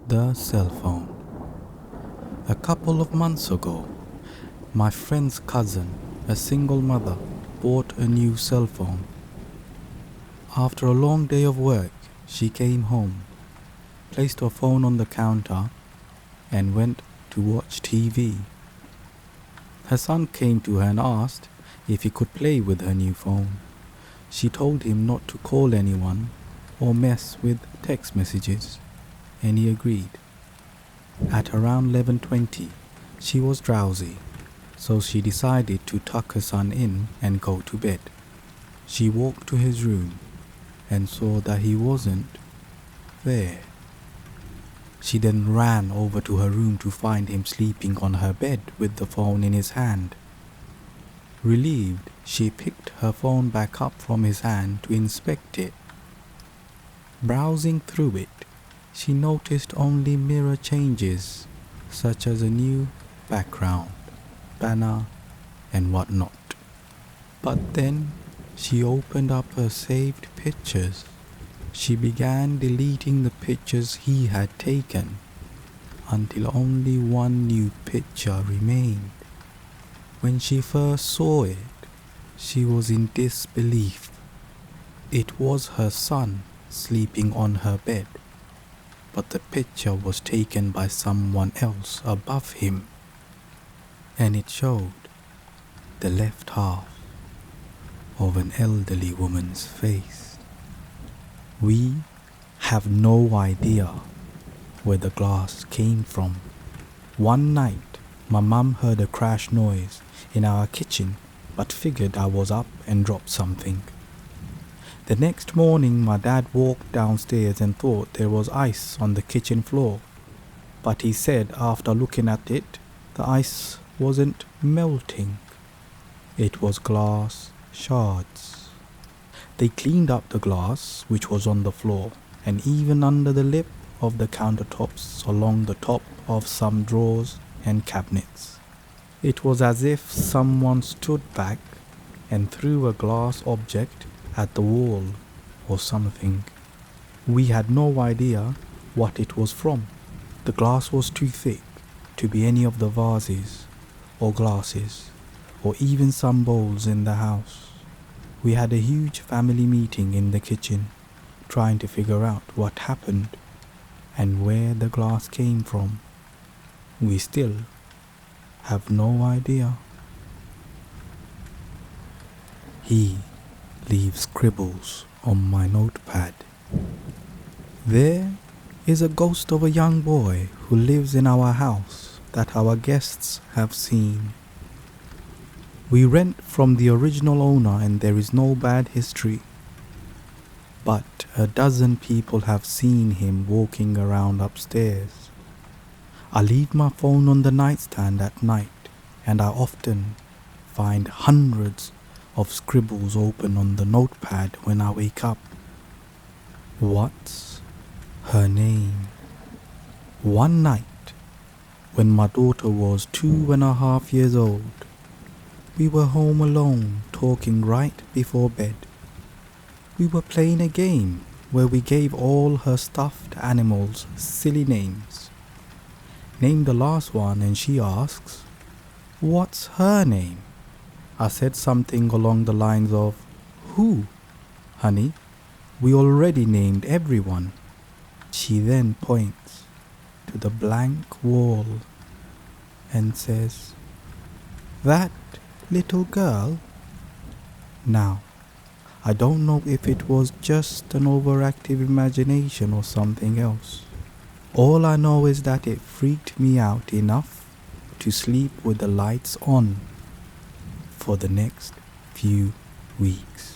The cell phone. A couple of months ago, my friend's cousin, a single mother, bought a new cell phone. After a long day of work, she came home, placed her phone on the counter, and went to watch TV. Her son came to her and asked if he could play with her new phone. She told him not to call anyone or mess with text messages, and he agreed. At around 11:20, she was drowsy, so she decided to tuck her son in and go to bed. She walked to his room and saw that he wasn't there. She then ran over to her room to find him sleeping on her bed with the phone in his hand. Relieved, she picked her phone back up from his hand to inspect it. Browsing through it, she noticed only mirror changes, such as a new background, banner, and whatnot. But then she opened up her saved pictures. She began deleting the pictures he had taken until only one new picture remained. When she first saw it, she was in disbelief. It was her son sleeping on her bed, but the picture was taken by someone else above him, and it showed the left half of an elderly woman's face. We have no idea where the glass came from. One night, my mum heard a crash noise in our kitchen but figured I was up and dropped something. The next morning, my dad walked downstairs and thought there was ice on the kitchen floor, but he said after looking at it, the ice wasn't melting. It was glass shards. They cleaned up the glass which was on the floor and even under the lip of the countertops along the top of some drawers and cabinets. It was as if someone stood back and threw a glass object at the wall or something. We had no idea what it was from. The glass was too thick to be any of the vases or glasses or even some bowls in the house. We had a huge family meeting in the kitchen trying to figure out what happened and where the glass came from. We still have no idea. He leaves scribbles on my notepad. There is a ghost of a young boy who lives in our house that our guests have seen. We rent from the original owner and there is no bad history, but a dozen people have seen him walking around upstairs. I leave my phone on the nightstand at night and I often find hundreds of scribbles open on the notepad when I wake up. What's her name? One night, when my daughter was 2.5 years old, we were home alone talking right before bed. We were playing a game where we gave all her stuffed animals silly names. Name the last one and she asks, "What's her name?" I said something along the lines of, "Who? Honey, we already named everyone." She then points to the blank wall and says, "That little girl?" Now, I don't know if it was just an overactive imagination or something else. All I know is that it freaked me out enough to sleep with the lights on for the next few weeks.